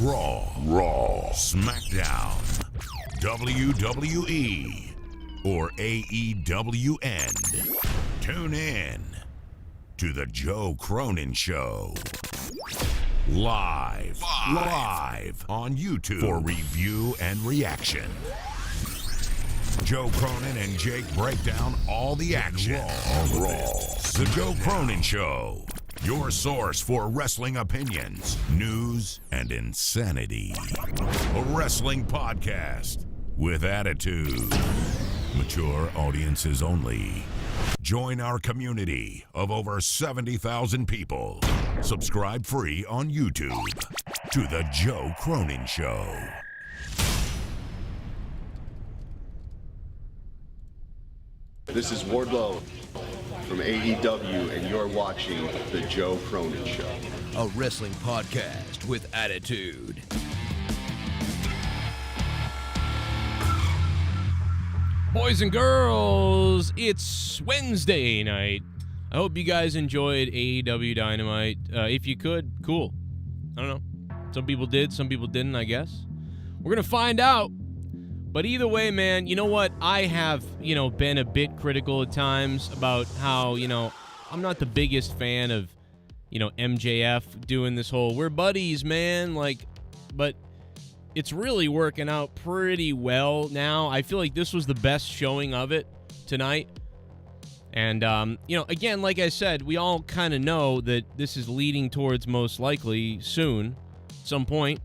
Raw, SmackDown, WWE, or AEWN. Tune in to The Joe Cronin Show. Live on YouTube for review and reaction. Joe Cronin and Jake break down all the action on Raw. The Joe Cronin Show, your source for wrestling opinions, news, and insanity. A wrestling podcast with attitude. Mature audiences only. Join our community of over 70,000 people. Subscribe free on YouTube to The Joe Cronin Show. This is Wardlow from AEW, and you're watching The Joe Cronin Show. A wrestling podcast with attitude. Boys and girls, it's Wednesday night. I hope you guys enjoyed AEW Dynamite. If you could, cool. I don't know. Some people did, some people didn't, I guess. We're going to find out. But either way, man, you know what? I have, been a bit critical at times about how, I'm not the biggest fan of, MJF doing this whole, we're buddies, man. But it's really working out pretty well now. I feel like this was the best showing of it tonight. And, again, like I said, we all kind of know that this is leading towards most likely soon, at some point,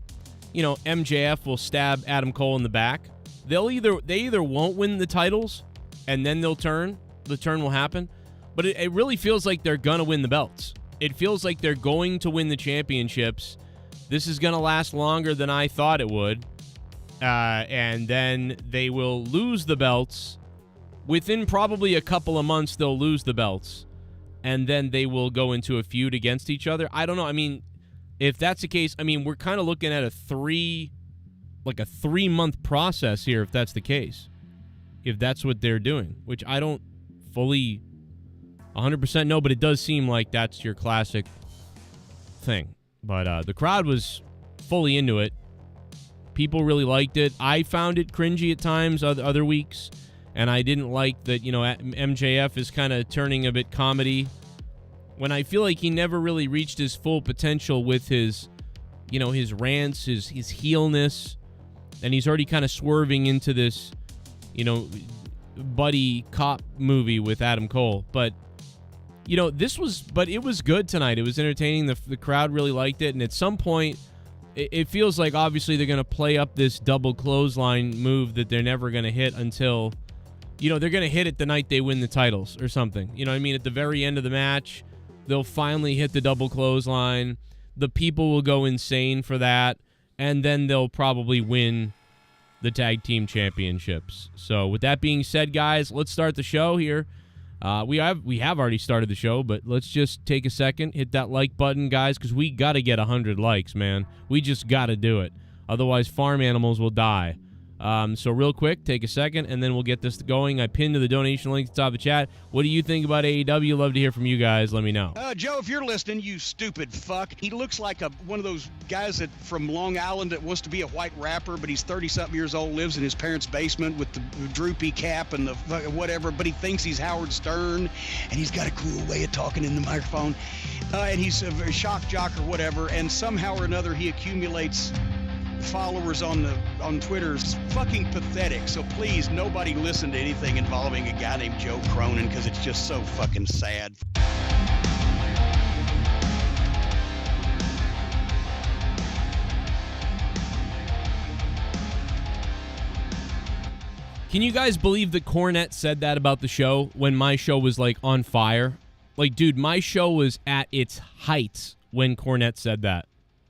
MJF will stab Adam Cole in the back. They either won't win the titles and then they'll turn. The turn will happen. But it really feels like they're going to win the belts. It feels like they're going to win the championships. This is going to last longer than I thought it would. And then they will lose the belts. Within probably a couple of months, they'll lose the belts. And then they will go into a feud against each other. I don't know. I mean, if that's the case, we're kind of looking at a 3-month process here, if that's the case. If that's what they're doing, which I don't fully 100% know, but it does seem like that's your classic thing. But the crowd was fully into it. People really liked it. I found it cringy at times other weeks, and I didn't like that, MJF is kind of turning a bit comedy when I feel like he never really reached his full potential with his, his rants, his heelness. And he's already kind of swerving into this, buddy cop movie with Adam Cole. But, it was good tonight. It was entertaining. The crowd really liked it. And at some point, it feels like obviously they're going to play up this double clothesline move that they're never going to hit until, they're going to hit it the night they win the titles or something. At the very end of the match, they'll finally hit the double clothesline. The people will go insane for that. And then they'll probably win the tag team championships. So with that being said, guys, let's start the show here. We have already started the show, but let's just take a second, hit that like button, guys, because we got to get 100 likes, man. We just got to do it. Otherwise, farm animals will die. So real quick, take a second, and then we'll get this going. I pinned to the donation link at the top of the chat. What do you think about AEW? Love to hear from you guys. Let me know. Joe, if you're listening, you stupid fuck. He looks like one of those guys from Long Island that wants to be a white rapper, but he's 30-something years old, lives in his parents' basement with the droopy cap and the whatever, but he thinks he's Howard Stern, and he's got a cool way of talking in the microphone, and he's a shock jock or whatever, and somehow or another he accumulates followers on Twitter. Is fucking pathetic. So please, nobody listen to anything involving a guy named Joe Cronin, because it's just so fucking sad. Can you guys believe that Cornette said that about the show when my show was on fire? Dude, my show was at its heights when Cornette said that.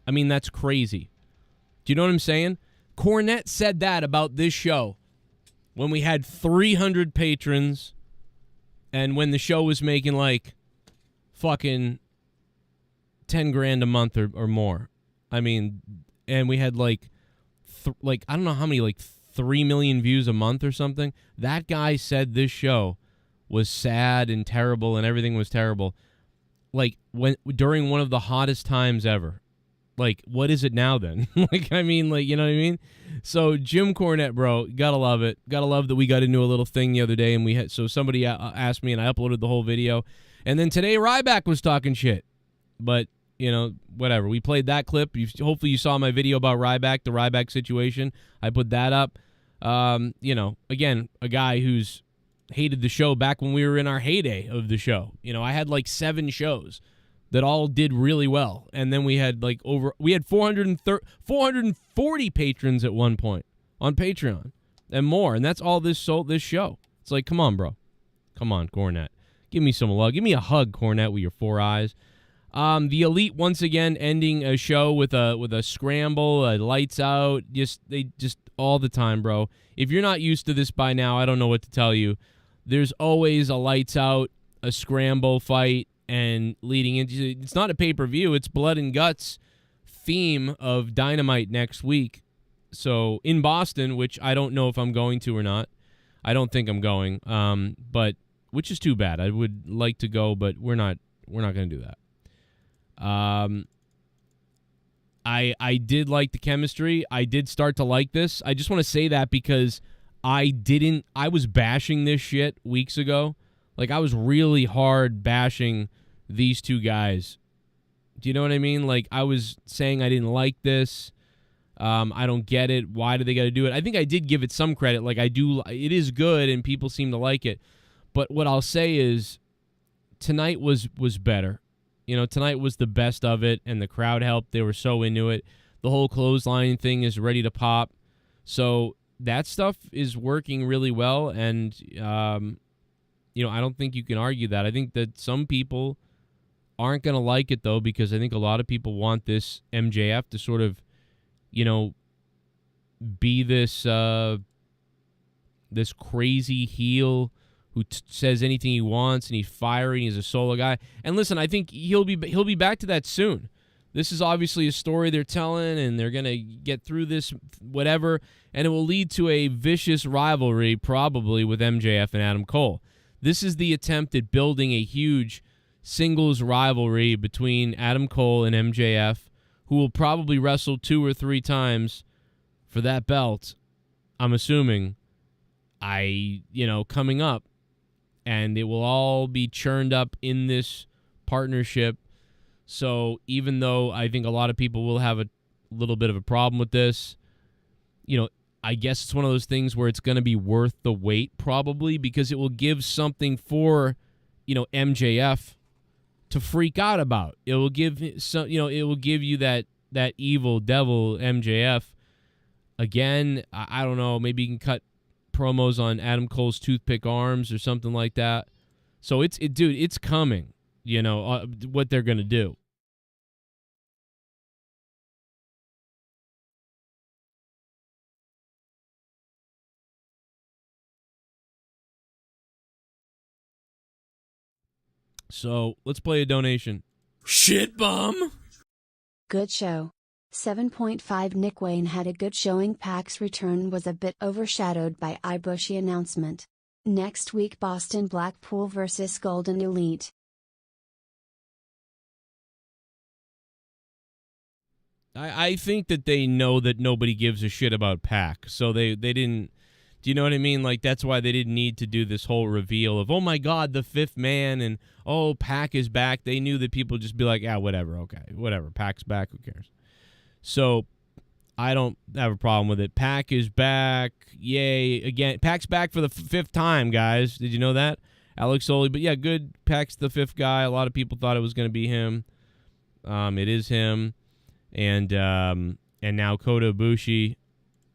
That's crazy. Do you know what I'm saying? Cornette said that about this show when we had 300 patrons and when the show was making fucking 10 grand a month or more. And we had I don't know how many, 3 million views a month or something. That guy said this show was sad and terrible and everything was terrible. During one of the hottest times ever. Like, what is it now then? Like, I mean, like, you know what I mean? So Jim Cornette, bro, gotta love it. Gotta love that we got into a little thing the other day, and we had, so somebody asked me, and I uploaded the whole video. And then today Ryback was talking shit. But, you know, whatever. We played that clip. Hopefully you saw my video about Ryback, the Ryback situation. I put that up. You know, again, a guy who's hated the show back when we were in our heyday of the show. You know, I had like 7 shows that all did really well. And then we had like 440 patrons at one point on Patreon and more. And that's all this show. It's like, come on, bro. Come on, Cornette. Give me some love. Give me a hug, Cornette, with your 4 eyes. The Elite once again ending a show with a scramble, lights out, they just all the time, bro. If you're not used to this by now, I don't know what to tell you. There's always a lights out, a scramble fight, and leading into it's not a pay-per-view, it's blood and guts theme of Dynamite next week. So in Boston, which I don't know if I'm going to or not. I don't think I'm going. But which is too bad. I would like to go, but we're not going to do that. I did like the chemistry. I did start to like this. I just want to say that because I was bashing this shit weeks ago. Like, I was really hard bashing these two guys. Do you know what I mean? Like, I was saying I didn't like this. I don't get it. Why do they got to do it? I think I did give it some credit. Like, it is good and people seem to like it. But what I'll say is tonight was better. You know, tonight was the best of it, and the crowd helped. They were so into it. The whole clothesline thing is ready to pop. So that stuff is working really well, and, you know, I don't think you can argue that. I think that some people aren't going to like it, though, because I think a lot of people want this MJF to sort of, you know, be this this crazy heel who says anything he wants, and he's fiery, and he's a solo guy. And listen, I think he'll be back to that soon. This is obviously a story they're telling, and they're going to get through this, whatever, and it will lead to a vicious rivalry, probably, with MJF and Adam Cole. This is the attempt at building a huge singles rivalry between Adam Cole and MJF, who will probably wrestle 2 or 3 times for that belt, I'm assuming, coming up. And it will all be churned up in this partnership. So even though I think a lot of people will have a little bit of a problem with this, you know, I guess it's one of those things where it's going to be worth the wait probably, because it will give something for, you know, MJF to freak out about. It will give some, you know, it will give you that evil devil MJF. Again, I don't know, maybe you can cut promos on Adam Cole's toothpick arms or something like that. So dude, it's coming, you know, what they're going to do. So let's play a donation. Shit bum. Good show. 7.5 Nick Wayne had a good showing. Pac's return was a bit overshadowed by Ibushi announcement. Next week Boston Blackpool vs Golden Elite. I think that they know that nobody gives a shit about Pac, so they didn't. Do you know what I mean? Like, that's why they didn't need to do this whole reveal of, oh my God, the 5th man, and oh, Pac is back. They knew that people would just be like, whatever, okay, whatever, Pac's back, who cares? So I don't have a problem with it. Pac is back. Yay. Again, Pac's back for the 5th time, guys. Did you know that? Alex Soley. But yeah, good. Pac's the 5th guy. A lot of people thought it was going to be him. It is him. And now Kota Ibushi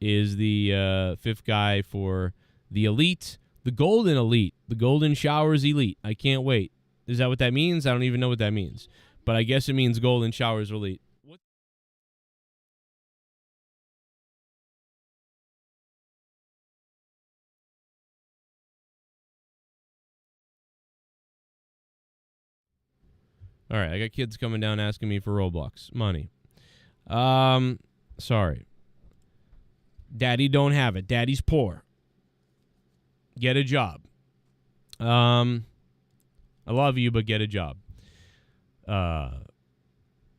is the 5th guy for the Elite. The Golden Elite. The Golden Showers Elite. I can't wait. Is that what that means? I don't even know what that means. But I guess it means Golden Showers Elite. All right, I got kids coming down asking me for Roblox money. Sorry. Daddy don't have it. Daddy's poor. Get a job. I love you, but get a job.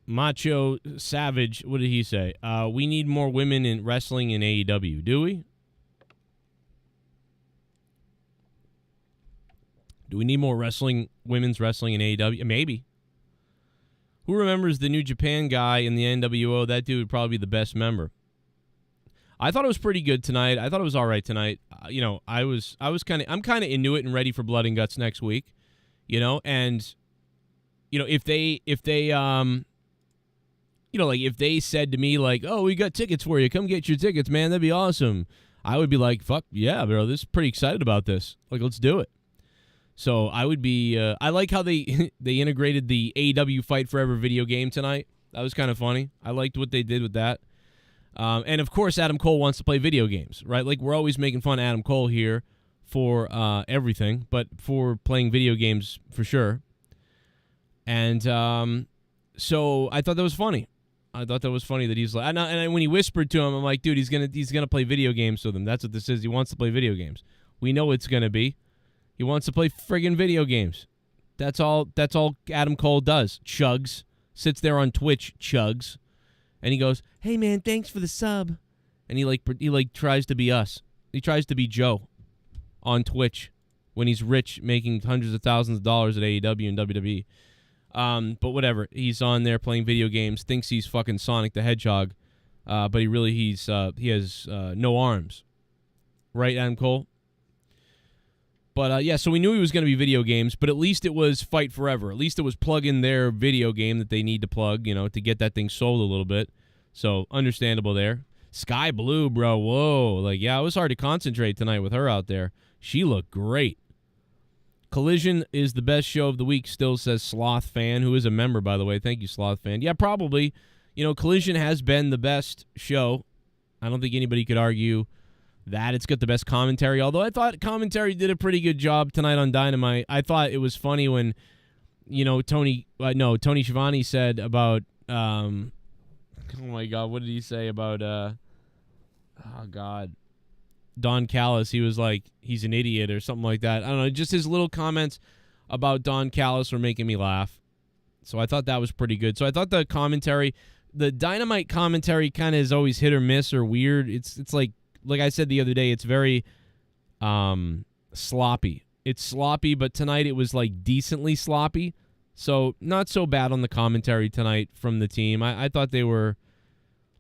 Macho Savage, what did he say? We need more women in wrestling in AEW. Do we? Do we need more women's wrestling in AEW? Maybe. Who remembers the New Japan guy in the NWO? That dude would probably be the best member. I thought it was pretty good tonight. I thought it was all right tonight. I'm kind of into it and ready for Blood and Guts next week. And if they if they said to me like, "Oh, we got tickets for you. Come get your tickets, man. That'd be awesome." I would be like, "Fuck yeah, bro. This is pretty excited about this. Like, let's do it." So I would be. I like how they integrated the AEW Fight Forever video game tonight. That was kind of funny. I liked what they did with that. And of course, Adam Cole wants to play video games, right? Like, we're always making fun of Adam Cole here for everything, but for playing video games for sure. And so I thought that was funny. I thought that was funny that he's like, and when he whispered to him, I'm like, dude, he's gonna play video games with him. That's what this is. He wants to play video games. We know it's gonna be. He wants to play friggin' video games. That's all Adam Cole does. Chugs. Sits there on Twitch, chugs. And he goes, "Hey man, thanks for the sub." And he tries to be us. He tries to be Joe on Twitch when he's rich, making hundreds of thousands of dollars at AEW and WWE. But whatever. He's on there playing video games, thinks he's fucking Sonic the Hedgehog, but he has no arms. Right, Adam Cole? But, yeah, so we knew he was going to be video games, but at least it was Fight Forever. At least it was plug in their video game that they need to plug, to get that thing sold a little bit. So, understandable there. Sky Blue, bro, whoa. It was hard to concentrate tonight with her out there. She looked great. Collision is the best show of the week, still, says Sloth Fan, who is a member, by the way. Thank you, Sloth Fan. Yeah, probably. Collision has been the best show. I don't think anybody could argue that. It's got the best commentary, although I thought commentary did a pretty good job tonight on Dynamite. I thought it was funny when, Tony Schiavone said about, oh my God, what did he say about, Don Callis? He was like, he's an idiot or something like that. I don't know, just his little comments about Don Callis were making me laugh. So I thought that was pretty good. So I thought the Dynamite commentary kind of is always hit or miss or weird. It's like I said the other day, it's very sloppy. It's sloppy, but tonight it was like decently sloppy. So not so bad on the commentary tonight from the team. I thought they were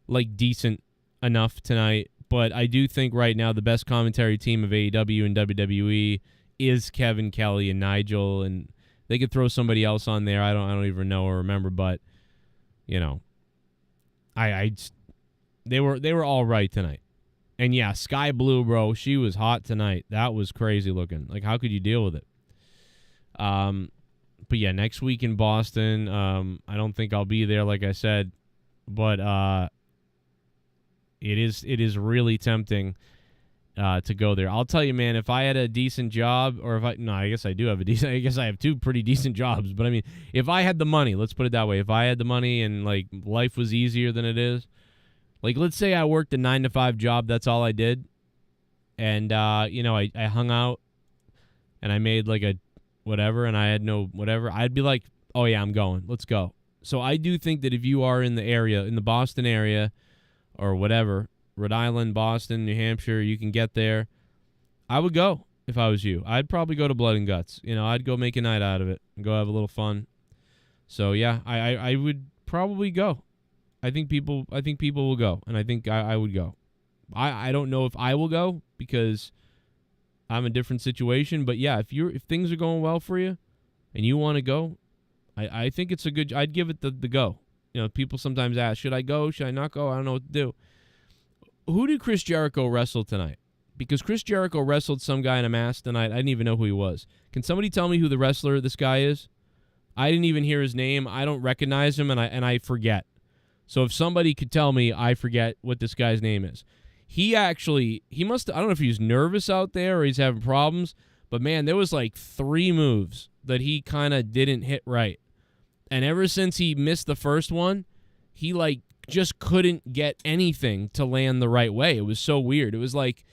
like decent enough tonight, but I do think right now the best commentary team of AEW and WWE is Kevin Kelly and Nigel, and they could throw somebody else on there. I don't even know or remember, but they were all right tonight. And yeah, Sky Blue, bro, she was hot tonight. That was crazy looking. Like, how could you deal with it? But yeah, next week in Boston, I don't think I'll be there, like I said, but it is really tempting to go there. I'll tell you, man, if I had a decent job, or I guess I do have I guess I have two pretty decent jobs, but I mean, if I had the money, let's put it that way, if I had the money and like life was easier than it is, like, let's say I worked a 9-to-5 job, that's all I did, and, I hung out, and I made, like, a whatever, and I had no whatever, I'd be like, oh, yeah, I'm going. Let's go. So I do think that if you are in the area, in the Boston area, or whatever, Rhode Island, Boston, New Hampshire, you can get there, I would go if I was you. I'd probably go to Blood and Guts. I'd go make a night out of it and go have a little fun. So, yeah, I would probably go. I think people will go, and I think I would go. I don't know if I will go because I'm a different situation, but yeah, if things are going well for you and you want to go, I think it's I'd give it the go. People sometimes ask, should I go? Should I not go? I don't know what to do. Who did Chris Jericho wrestle tonight? Because Chris Jericho wrestled some guy in a mask tonight. I didn't even know who he was. Can somebody tell me who the wrestler this guy is? I didn't even hear his name. I don't recognize him, and I forget. So if somebody could tell me, I forget what this guy's name is. He must, I don't know if he's nervous out there or he's having problems, but man, there was like 3 moves that he kind of didn't hit right. And ever since he missed the first one, he like just couldn't get anything to land the right way. It was so weird. It's like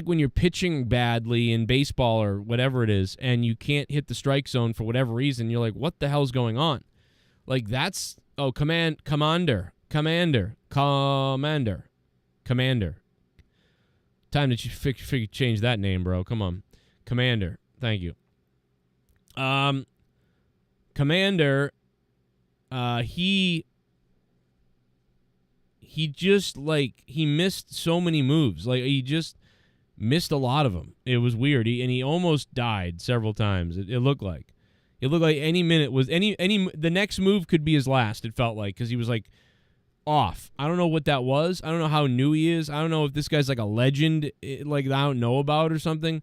when you're pitching badly in baseball or whatever it is, and you can't hit the strike zone for whatever reason. You're like, what the hell's going on? Like, that's Oh, Commander. Time to change that name, bro. Come on. Commander. Thank you. Commander, he just, like, he missed so many moves. Like, he just missed a lot of them. It was weird. He almost died several times. It looked like. It looked like any minute was the next move could be his last, it felt like, because he was, like, off. I don't know what that was. I don't know how new he is. I don't know if this guy's like a legend, like, that I don't know about or something.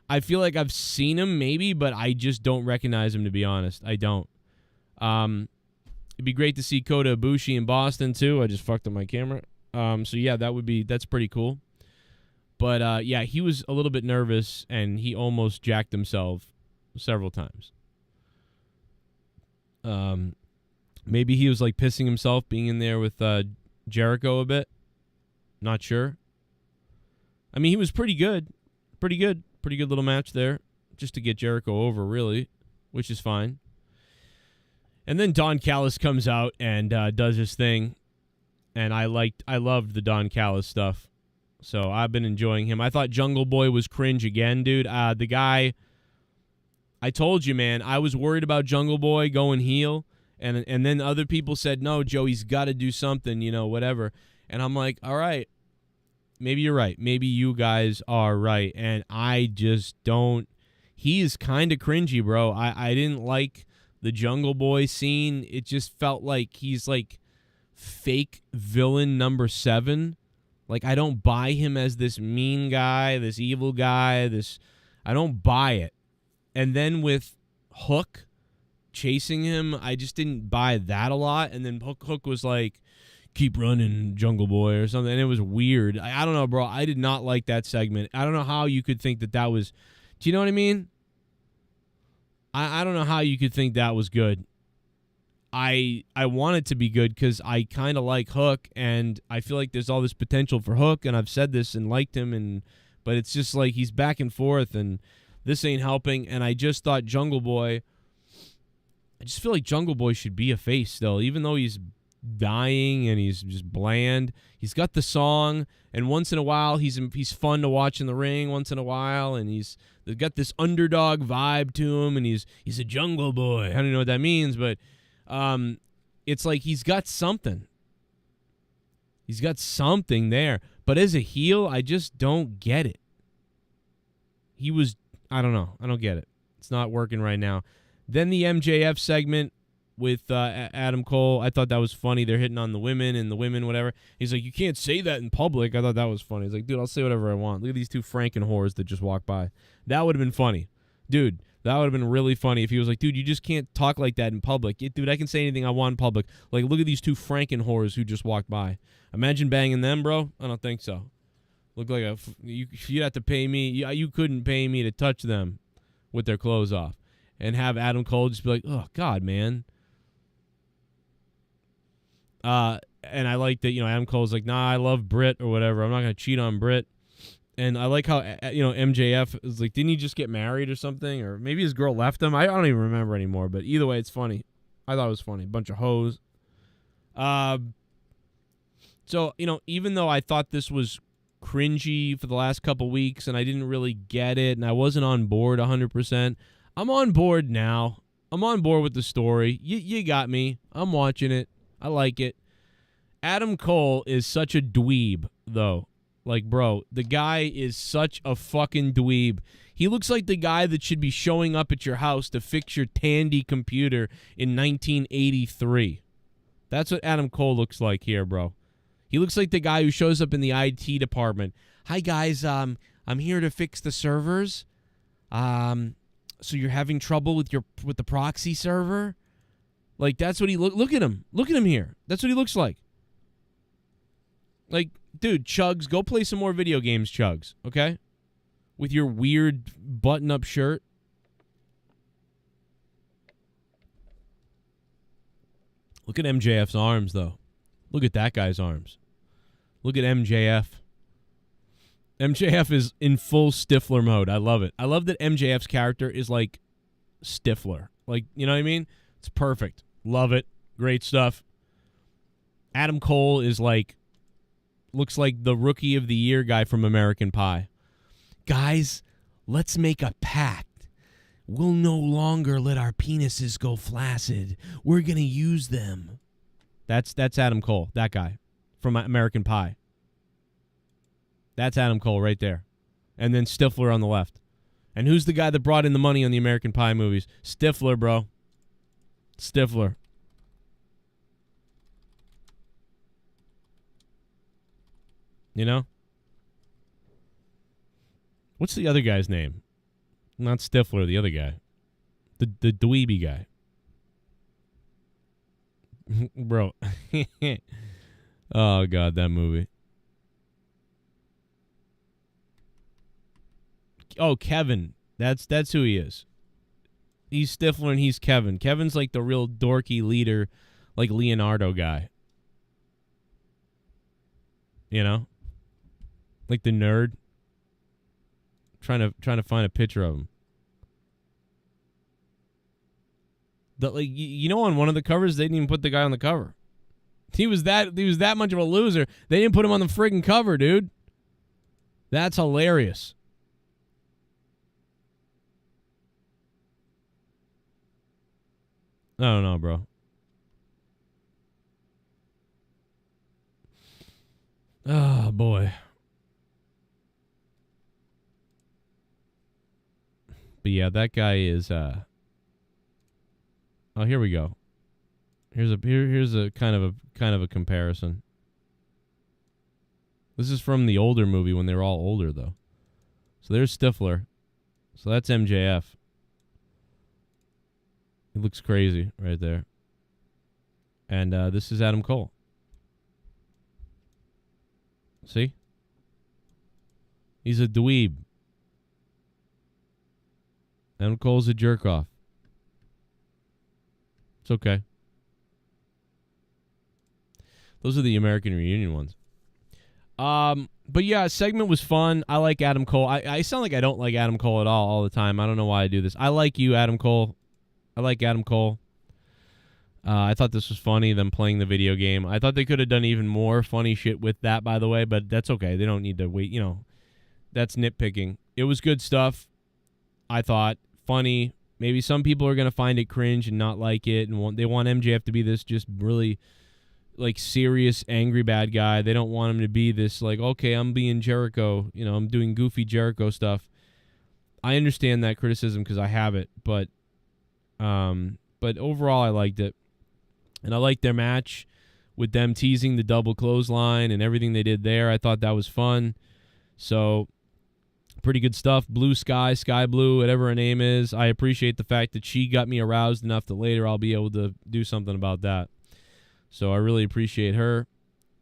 I feel like I've seen him maybe, but I just don't recognize him, to be honest. I don't. It'd be great to see Kota Ibushi in Boston too. I just fucked up my camera. So yeah, that's pretty cool. But yeah, he was a little bit nervous and he almost jacked himself several times. Maybe he was like pissing himself being in there with Jericho a bit. Not sure. I mean, he was pretty good. Pretty good little match there just to get Jericho over, really, which is fine. And then Don Callis comes out and does his thing, and I loved the Don Callis stuff, so I've been enjoying him. I thought Jungle Boy was cringe again, dude. The guy, I told you, man, I was worried about Jungle Boy going heel, and then other people said, no, Joe, he's got to do something, whatever. And I'm like, all right, maybe you're right. Maybe you guys are right, and I just don't. He is kind of cringy, bro. I didn't like the Jungle Boy scene. It just felt like he's like fake villain number 7. Like, I don't buy him as this mean guy, this evil guy, I don't buy it. And then with Hook chasing him, I just didn't buy that a lot. And then Hook was like, keep running, Jungle Boy, or something. And it was weird. I don't know, bro. I did not like that segment. I don't know how you could think that was, do you know what I mean? I don't know how you could think that was good. I want it to be good because I kind of like Hook, and I feel like there's all this potential for Hook, and I've said this and liked him, but it's just like he's back and forth, and this ain't helping. And I just thought Jungle Boy, I just feel like Jungle Boy should be a face still, even though he's dying and he's just bland. He's got the song, and once in a while he's fun to watch in the ring once in a while, and they've got this underdog vibe to him, and he's a Jungle Boy. I don't know what that means, but it's like he's got something. He's got something there. But as a heel, I just don't get it. I don't know. I don't get it. It's not working right now. Then the MJF segment with Adam Cole, I thought that was funny. They're hitting on the women and the women, whatever. He's like, you can't say that in public. I thought that was funny. He's like, dude, I'll say whatever I want. Look at these two Franken whores that just walked by. That would have been funny. Dude, that would have been really funny if he was like, dude, you just can't talk like that in public. Dude, I can say anything I want in public. Like, look at these two Franken whores who just walked by. Imagine banging them, bro. I don't think so. Look like you'd have to pay me. You couldn't pay me to touch them with their clothes off. And have Adam Cole just be like, oh, God, man. And I like that, Adam Cole's like, nah, I love Britt or whatever. I'm not going to cheat on Britt. And I like how, MJF is like, didn't he just get married or something? Or maybe his girl left him. I don't even remember anymore. But either way, it's funny. I thought it was funny. Bunch of hoes. So, even though I thought this was cringy for the last couple weeks and I didn't really get it and I wasn't on board 100%, I'm on board now. I'm on board with the story. You got me. I'm watching it. I like it. Adam Cole is such a dweeb, though. Like, bro, the guy is such a fucking dweeb. He looks like the guy that should be showing up at your house to fix your Tandy computer in 1983. That's what Adam Cole looks like here, bro. He looks like the guy who shows up in the IT department. Hi, guys. I'm here to fix the servers. So you're having trouble with the proxy server? Like, that's what he look at him. Look at him here. That's what he looks like. Like, dude, Chugs, go play some more video games, Chugs, okay? With your weird button-up shirt. Look at MJF's arms, though. Look at that guy's arms. Look at MJF. MJF is in full Stifler mode. I love it. I love that MJF's character is like Stifler. Like, you know what I mean? It's perfect. Love it. Great stuff. Adam Cole is looks like the Rookie of the Year guy from American Pie. Guys, let's make a pact. We'll no longer let our penises go flaccid. We're going to use them. That's Adam Cole, that guy from American Pie. That's Adam Cole right there. And then Stifler on the left. And who's the guy that brought in the money on the American Pie movies? Stifler, bro. Stifler. You know? What's the other guy's name? Not Stifler, the other guy. The dweeby guy. Bro. Oh, God, that movie. Oh, Kevin. That's who he is. He's Stifler and he's Kevin. Kevin's like the real dorky leader, like Leonardo guy. You know? Like the nerd. Trying to find a picture of him. You know, on one of the covers, they didn't even put the guy on the cover. He was that much of a loser. They didn't put him on the friggin' cover, dude. That's hilarious. I don't know, bro. Oh, boy. But yeah, that guy is oh, here we go. Here's a kind of a comparison. This is from the older movie when they were all older though. So there's Stifler. So that's MJF. He looks crazy right there. And this is Adam Cole. See? He's a dweeb. Adam Cole's a jerk-off. It's okay. Those are the American Reunion ones. But yeah, segment was fun. I like Adam Cole. I sound like I don't like Adam Cole at all the time. I don't know why I do this. I like you, Adam Cole. I like Adam Cole. I thought this was funny, them playing the video game. I thought they could have done even more funny shit with that, by the way, but that's okay. They don't need to wait. You know, that's nitpicking. It was good stuff, I thought. Funny. Maybe some people are going to find it cringe and not like it, and they want MJF to be this just really, like, serious, angry bad guy. They don't want him to be this, like, okay, I'm being Jericho. You know, I'm doing goofy Jericho stuff. I understand that criticism because I have it, but overall I liked it. And I liked their match with them teasing the double clothesline and everything they did there. I thought that was fun. So, pretty good stuff. Blue Sky, Sky Blue, whatever her name is. I appreciate the fact that she got me aroused enough that later I'll be able to do something about that. So I really appreciate her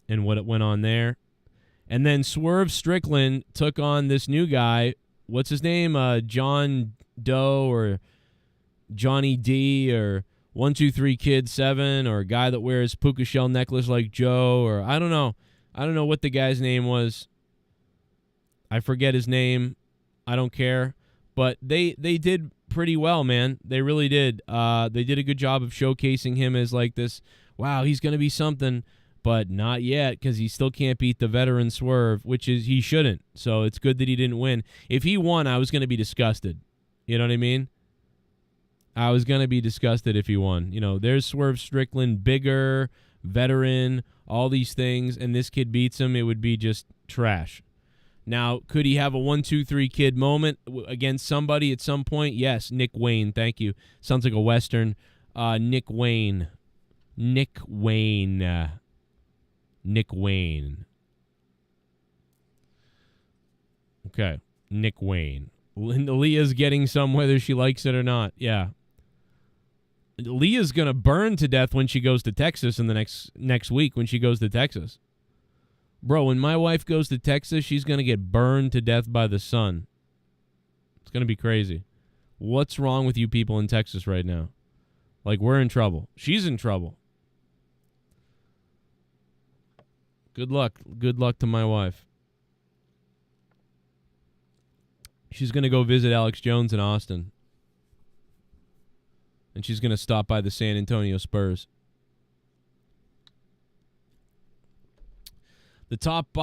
and what went on there. And then Swerve Strickland took on this new guy. What's his name? John Doe or Johnny D or 123 Kid 7 or a guy that wears puka shell necklace like Joe, or I don't know. I don't know what the guy's name was. I forget his name. I don't care. But they did pretty well, man. They really did. They did a good job of showcasing him as like this, wow, he's going to be something, but not yet because he still can't beat the veteran Swerve, which is he shouldn't. So it's good that he didn't win. If he won, I was going to be disgusted. You know what I mean? I was going to be disgusted if he won. You know, there's Swerve Strickland, bigger, veteran, all these things, and this kid beats him, it would be just trash. Now, could he have a 1-2-3 Kid moment against somebody at some point? Yes, Nick Wayne, thank you. Sounds like a Western. Nick Wayne. Nick Wayne. Nick Wayne. Okay, Nick Wayne. Leah's getting some whether she likes it or not. Yeah. Leah's going to burn to death when she goes to Texas in the next week when she goes to Texas. Bro, when my wife goes to Texas, she's going to get burned to death by the sun. It's going to be crazy. What's wrong with you people in Texas right now? Like, we're in trouble. She's in trouble. Good luck. Good luck to my wife. She's going to go visit Alex Jones in Austin. And she's going to stop by the San Antonio Spurs. The top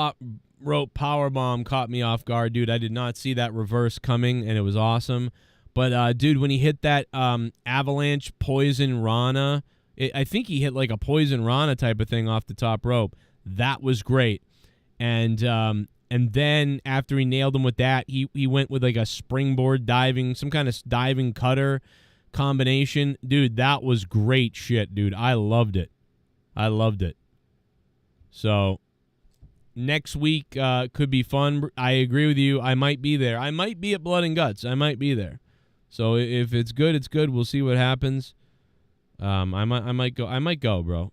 rope power bomb caught me off guard, dude. I did not see that reverse coming, and it was awesome. But, dude, when he hit that avalanche poison Rana, I think he hit like a poison Rana type of thing off the top rope. That was great. And then after he nailed him with that, he went with like a springboard diving, some kind of diving cutter combination. Dude, that was great shit, dude. I loved it. I loved it. So next week could be fun. I agree with you. I might be there. I might be at Blood and Guts. I might be there. So if it's good, it's good. We'll see what happens. I might go. I might go, bro,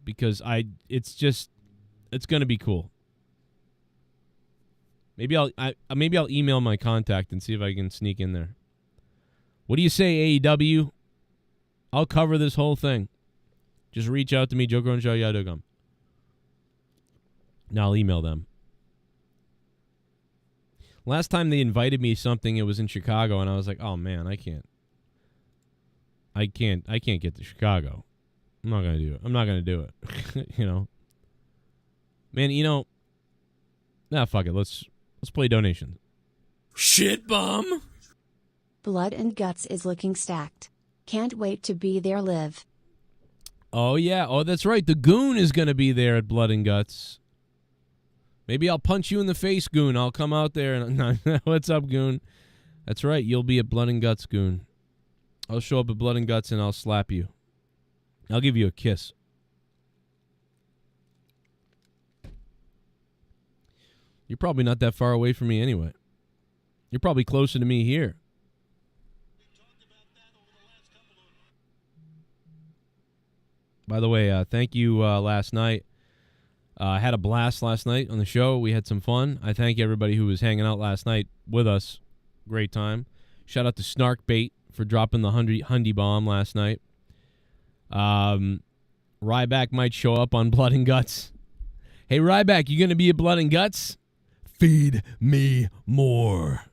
because it's gonna be cool. Maybe I'll email my contact and see if I can sneak in there. What do you say, AEW? I'll cover this whole thing. Just reach out to me, joekronenshow@yahoo.com. Now I'll email them. Last time they invited me something, it was in Chicago, and I was like, oh man, I can't get to Chicago. I'm not gonna do it. I'm not gonna do it. You know, man. You know, fuck it. Let's play donations. Shit bum. Blood and Guts is looking stacked. Can't wait to be there live. Oh yeah. Oh, that's right. The Goon is gonna be there at Blood and Guts. Maybe I'll punch you in the face, Goon. I'll come out there and what's up, Goon? That's right. You'll be at Blood and Guts, Goon. I'll show up at Blood and Guts and I'll slap you. I'll give you a kiss. You're probably not that far away from me anyway. You're probably closer to me here. By the way, thank you last night. I had a blast last night on the show. We had some fun. I thank everybody who was hanging out last night with us. Great time. Shout out to Snarkbait for dropping the Hundy bomb last night. Ryback might show up on Blood and Guts. Hey, Ryback, you going to be at Blood and Guts? Feed me more.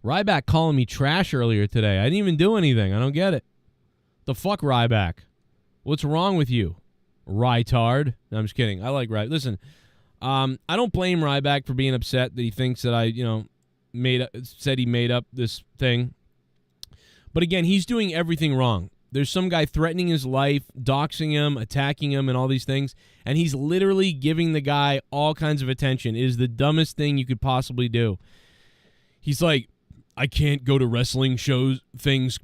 Ryback calling me trash earlier today. I didn't even do anything. I don't get it. The fuck, Ryback? What's wrong with you? Rytard. No, I'm just kidding. I like Ryback. Listen, I don't blame Ryback for being upset that he thinks that I, said he made up this thing. But again, he's doing everything wrong. There's some guy threatening his life, doxing him, attacking him, and all these things, and he's literally giving the guy all kinds of attention. It is the dumbest thing you could possibly do. He's like, I can't go to wrestling shows, signings,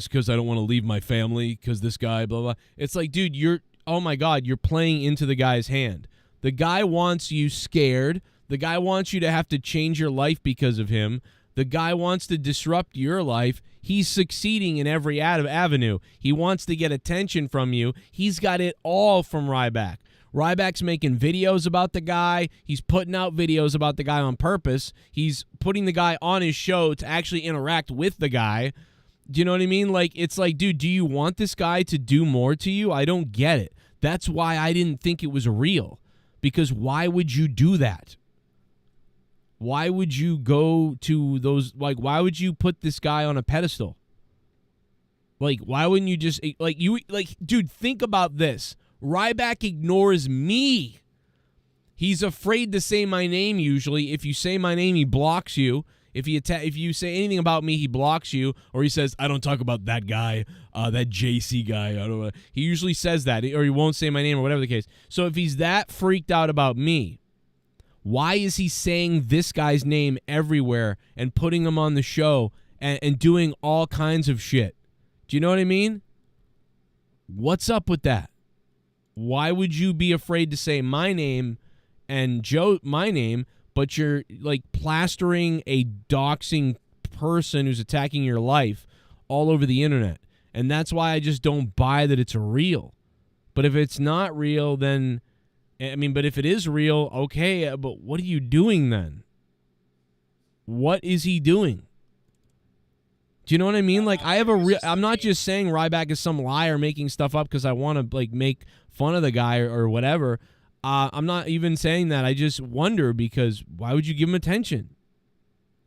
because I don't want to leave my family, because this guy, blah, blah. It's like, dude, oh my God, you're playing into the guy's hand. The guy wants you scared. The guy wants you to have to change your life because of him. The guy wants to disrupt your life. He's succeeding in every avenue. He wants to get attention from you. He's got it all from Ryback. Ryback's making videos about the guy. He's putting out videos about the guy on purpose. He's putting the guy on his show to actually interact with the guy. Do you know what I mean? Like, it's like, dude, do you want this guy to do more to you? I don't get it. That's why I didn't think it was real. Because why would you do that? Why would you go to those, like, why would you put this guy on a pedestal? Like, why wouldn't you just, dude, think about this. Ryback ignores me. He's afraid to say my name usually. If you say my name, he blocks you. If you say anything about me, he blocks you. Or he says, I don't talk about that guy, that JC guy. I don't know. He usually says that, or he won't say my name or whatever the case. So if he's that freaked out about me, why is he saying this guy's name everywhere and putting him on the show and doing all kinds of shit? Do you know what I mean? What's up with that? Why would you be afraid to say my name and Joe my name, but you're like plastering a doxing person who's attacking your life all over the internet? And that's why I just don't buy that it's real. But if it's not real, then, but if it is real, okay, but what are you doing then? What is he doing? Do you know what I mean? Like, I'm not just saying Ryback is some liar making stuff up because I want to, like, make fun of the guy or whatever. I'm not even saying that. I just wonder, because why would you give him attention?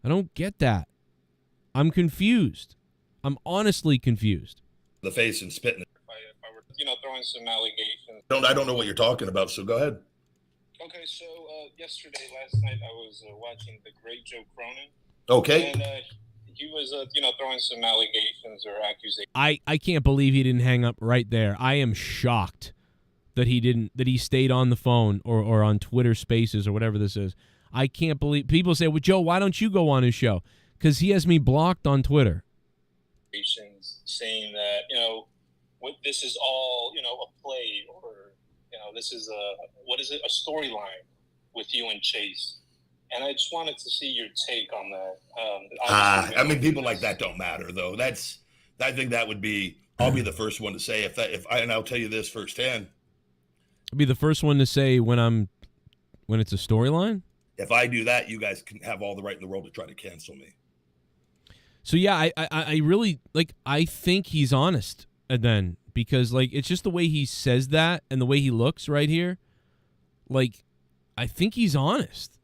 I don't get that. I'm confused. I'm honestly confused. The face and spitting. If I were, throwing some allegations. I don't know what you're talking about, so go ahead. Okay, so last night, I was watching the great Joe Cronin. Okay. And he was, throwing some allegations or accusations. I can't believe he didn't hang up right there. I am shocked that he stayed on the phone or on Twitter Spaces or whatever this is. I can't believe people say, well, Joe, why don't you go on his show? Because he has me blocked on Twitter. Saying that, this is all, a play or, this is a storyline with you and Chase. And I just wanted to see your take on that. I mean, people like that don't matter, though. I think that would be. I'll be the first one to say and I'll tell you this firsthand. I'll be the first one to say when it's a storyline. If I do that, you guys can have all the right in the world to try to cancel me. So yeah, I really I think he's honest then, because it's just the way he says that and the way he looks right here. I think he's honest.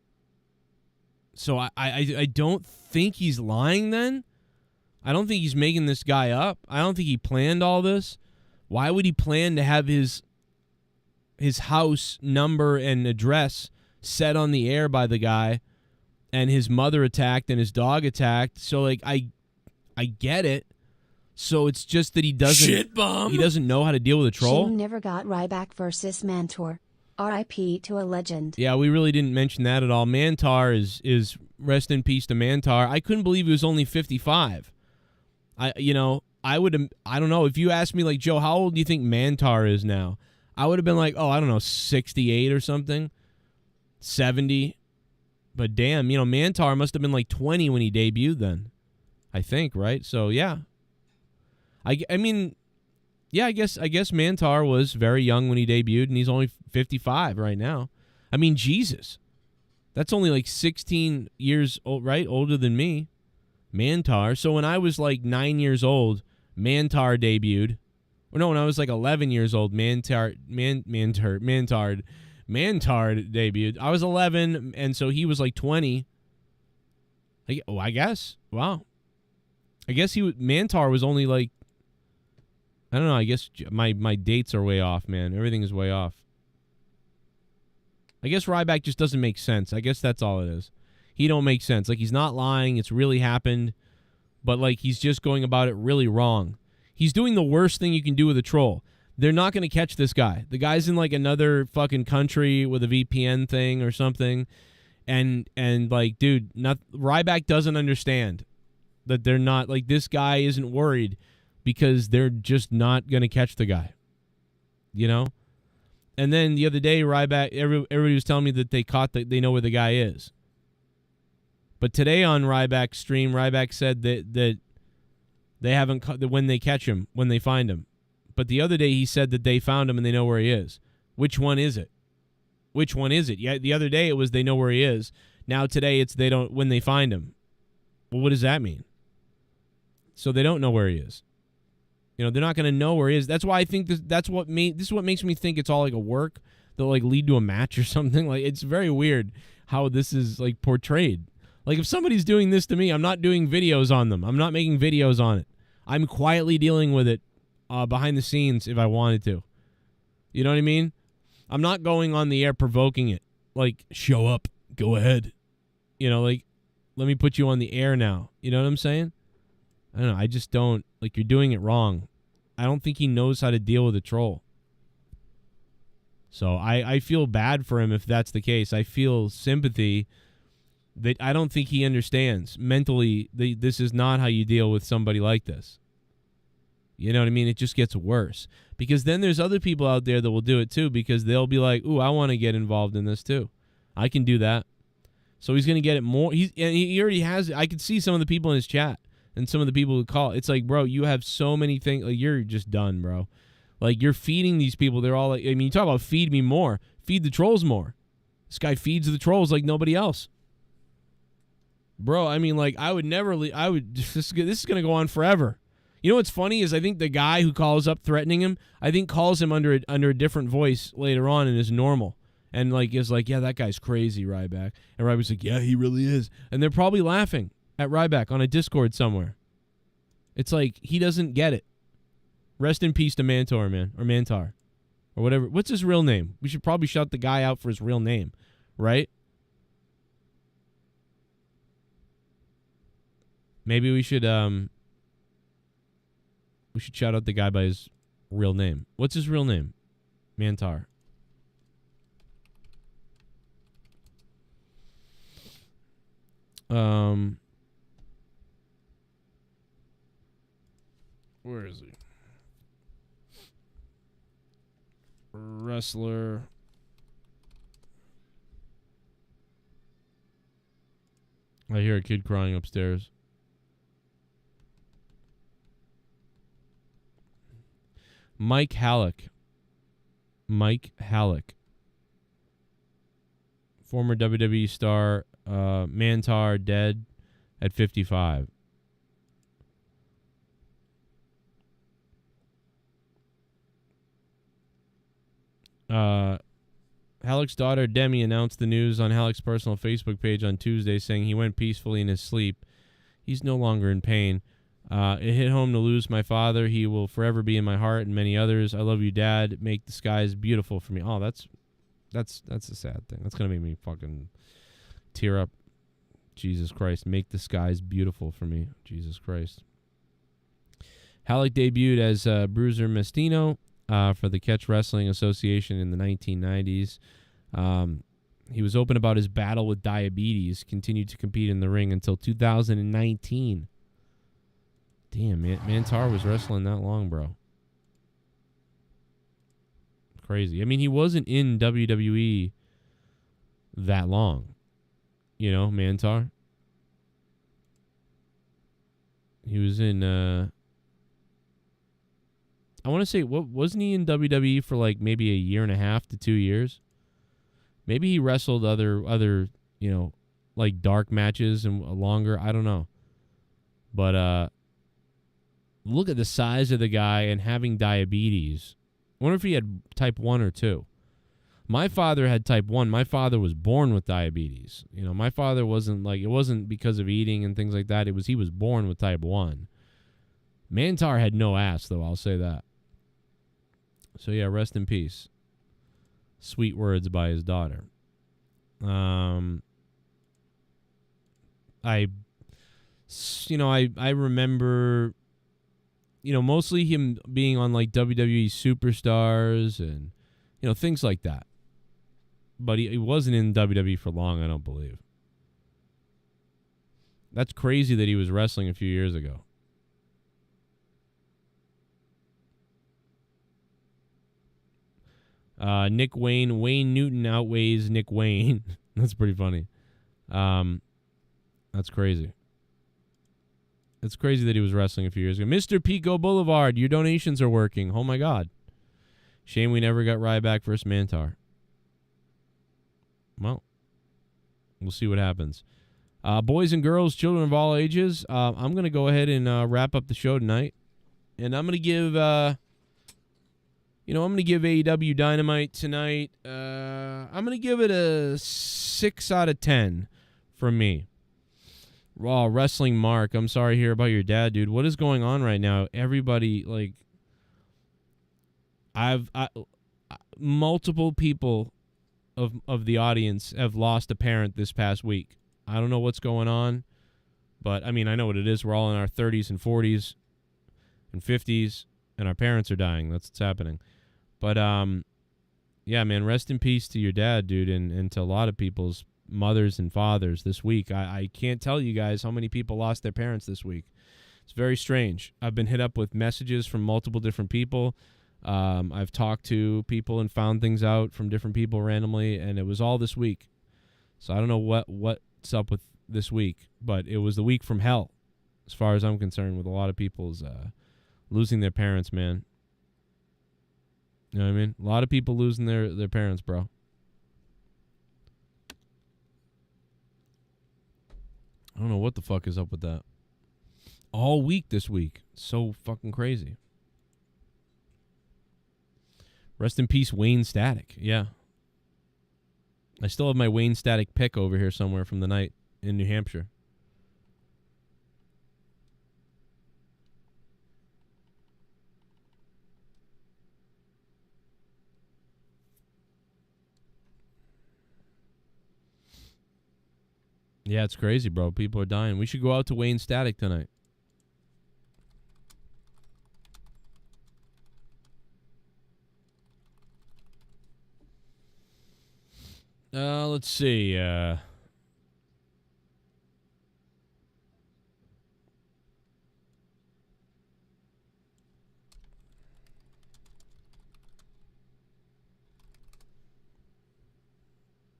So I don't think he's lying then. I don't think he's making this guy up. I don't think he planned all this. Why would he plan to have his house number and address set on the air by the guy and his mother attacked and his dog attacked? So I get it. So it's just that he doesn't know how to deal with a troll. Shane never got Ryback versus Mantor. R.I.P. to a legend. Yeah, we really didn't mention that at all. Mantar is rest in peace to Mantar. I couldn't believe he was only 55. I don't know. If you asked me, Joe, how old do you think Mantar is now? I would have been like, I don't know, 68 or something, 70. But damn, Mantar must have been 20 when he debuted then, I think, right? So yeah, I mean. Yeah, I guess Mantar was very young when he debuted, and he's only 55 right now. I mean, Jesus. That's only 16 years old, right? Older than me. Mantar. So when I was 9 years old, Mantar debuted. Or no, when I was 11 years old, Mantar debuted. I was 11, and so he was 20. I guess. Wow. I guess Mantar was only I don't know. I guess my dates are way off, man. Everything is way off. I guess Ryback just doesn't make sense. I guess that's all it is. He don't make sense. He's not lying. It's really happened. But, he's just going about it really wrong. He's doing the worst thing you can do with a troll. They're not going to catch this guy. The guy's in, another fucking country with a VPN thing or something. And dude, Ryback doesn't understand that they're not, this guy isn't worried. Because they're just not going to catch the guy, And then the other day, Ryback, everybody was telling me that they know where the guy is. But today on Ryback's stream, Ryback said that they haven't that when they catch him, when they find him. But the other day he said that they found him and they know where he is. Which one is it? Yeah, the other day it was they know where he is. Now today it's they don't when they find him. Well, what does that mean? So they don't know where he is. They're not going to know where he is. That's why I think this is what makes me think it's all a work that'll lead to a match or something. It's very weird how this is portrayed. If somebody's doing this to me, I'm not doing videos on them. I'm not making videos on it. I'm quietly dealing with it behind the scenes if I wanted to. You know what I mean? I'm not going on the air provoking it. Show up, go ahead. Let me put you on the air now. You know what I'm saying? I don't know. I just don't. You're doing it wrong. I don't think he knows how to deal with a troll. So I feel bad for him if that's the case. I feel sympathy that I don't think he understands. Mentally, this is not how you deal with somebody like this. You know what I mean? It just gets worse. Because then there's other people out there that will do it too, because they'll be like, ooh, I want to get involved in this too. I can do that. So he's going to get it more. He already has it. I could see some of the people in his chat. And some of the people who call, it's bro, you have so many things. You're just done, bro. You're feeding these people. They're all you talk about feed me more. Feed the trolls more. This guy feeds the trolls like nobody else. Bro, I would never leave. This is going to go on forever. You know what's funny is I think the guy who calls up threatening him, I think calls him under a different voice later on and is normal. And is yeah, that guy's crazy, Ryback. And Ryback's yeah, he really is. And they're probably laughing at Ryback on a Discord somewhere. It's he doesn't get it. Rest in peace to Mantor, man. Or Mantar. or whatever. What's his real name? We should probably shout the guy out for his real name, right? Maybe we should shout out the guy by his real name. What's his real name? Mantar. Where is he? Wrestler. I hear a kid crying upstairs. Mike Halleck. Mike Halleck. Former WWE star, Mantar, dead at 55. Halleck's daughter, Demi, announced the news on Halleck's personal Facebook page on Tuesday, saying he went peacefully in his sleep. He's no longer in pain. It hit home to lose my father. He will forever be in my heart and many others. I love you, Dad. Make the skies beautiful for me. Oh, that's a sad thing. That's gonna make me fucking tear up. Jesus Christ. Make the skies beautiful for me. Jesus Christ. Halleck debuted as Bruiser Mestino for the Catch Wrestling Association in the 1990s. He was open about his battle with diabetes, continued to compete in the ring until 2019. Damn, Mantar was wrestling that long, bro. Crazy. I mean, he wasn't in WWE that long. You know, Mantar. He was in, I want to say, wasn't he in WWE for like maybe a year and a half to 2 years? Maybe he wrestled other, you know, like dark matches and longer. I don't know. But, look at the size of the guy and having diabetes. I wonder if he had type 1 or 2. My father had type 1. My father was born with diabetes. You know, my father wasn't like, it wasn't because of eating and things like that. He was born with type 1. Mantar had no ass, though, I'll say that. So, yeah, rest in peace. Sweet words by his daughter. I remember, you know, mostly him being on like WWE Superstars and, you know, things like that. But he wasn't in WWE for long, I don't believe. That's crazy that he was wrestling a few years ago. Nick Wayne. Wayne Newton outweighs Nick Wayne. That's pretty funny. That's crazy. It's crazy that he was wrestling a few years ago. Mr. Pico Boulevard, your donations are working. Oh, my God. Shame we never got Ryback versus Mantar. Well, we'll see what happens. Boys and girls, children of all ages, I'm going to go ahead and wrap up the show tonight. And I'm going to give... I'm going to give AEW Dynamite tonight. I'm going to give it a 6 out of 10 from me. Raw Wrestling Mark, I'm sorry to hear about your dad, dude. What is going on right now? Everybody, like, multiple people of the audience have lost a parent this past week. I don't know what's going on, but, I mean, I know what it is. We're all in our 30s and 40s and 50s, and our parents are dying. That's what's happening. But, yeah, man, rest in peace to your dad, dude, and to a lot of people's mothers and fathers this week. I can't tell you guys how many people lost their parents this week. It's very strange. I've been hit up with messages from multiple different people. I've talked to people and found things out from different people randomly, and it was all this week. So I don't know what's up with this week, but it was the week from hell, as far as I'm concerned, with a lot of people's losing their parents, man. You know what I mean? A lot of people losing their parents, bro. I don't know what the fuck is up with that. All week this week. So fucking crazy. Rest in peace, Wayne Static. Yeah. I still have my Wayne Static pick over here somewhere from the night in New Hampshire. Yeah, it's crazy, bro. People are dying. We should go out to Wayne Static tonight. Let's see.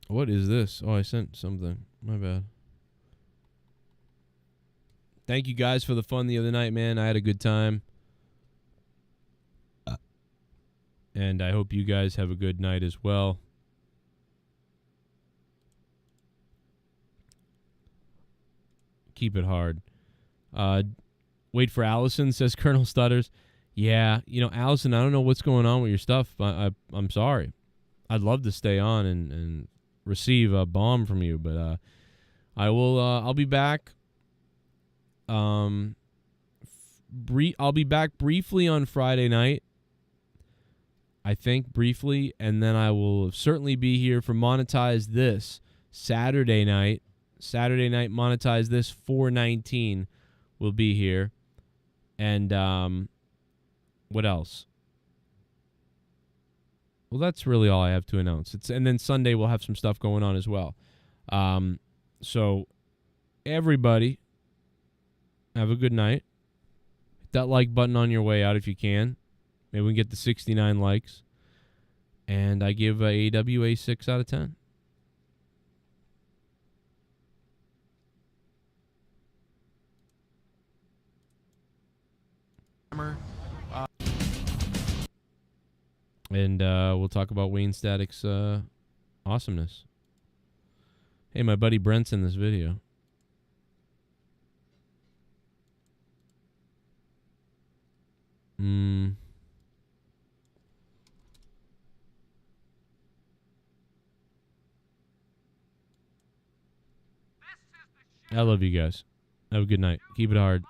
What is this? Oh, I sent something. My bad. Thank you guys for the fun the other night, man. I had a good time. And I hope you guys have a good night as well. Keep it hard. Wait for Allison, says Colonel Stutters. Yeah, you know, Allison, I don't know what's going on with your stuff. I'm sorry. I'd love to stay on and receive a bomb from you, but I will. I'll be back. I'll be back briefly on Friday night. I think briefly, and then I will certainly be here for Monetize This Saturday night. Saturday night, Monetize This 419 will be here. And what else? Well, that's really all I have to announce. And then Sunday we'll have some stuff going on as well. So everybody, have a good night. Hit that like button on your way out if you can. Maybe we can get the 69 likes. And I give AEW a 6 out of 10. And we'll talk about Wayne Static's awesomeness. Hey, my buddy Brent's in this video. I love you guys. Have a good night. Keep it hard.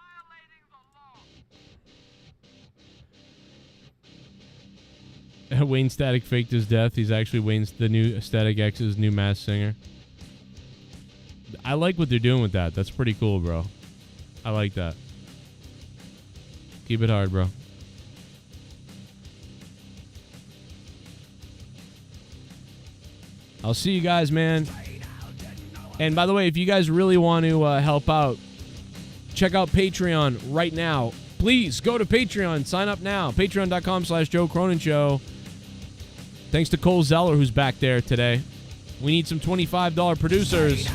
Wayne Static faked his death. He's actually the new Static X's new Masked Singer. I like what they're doing with that. That's pretty cool, bro. I like that. Keep it hard, bro. I'll see you guys, man. And by the way, if you guys really want to help out, check out Patreon right now. Please go to Patreon. Sign up now. Patreon.com/Joe Cronin Show. Thanks to Cole Zeller, who's back there today. We need some $25 producers.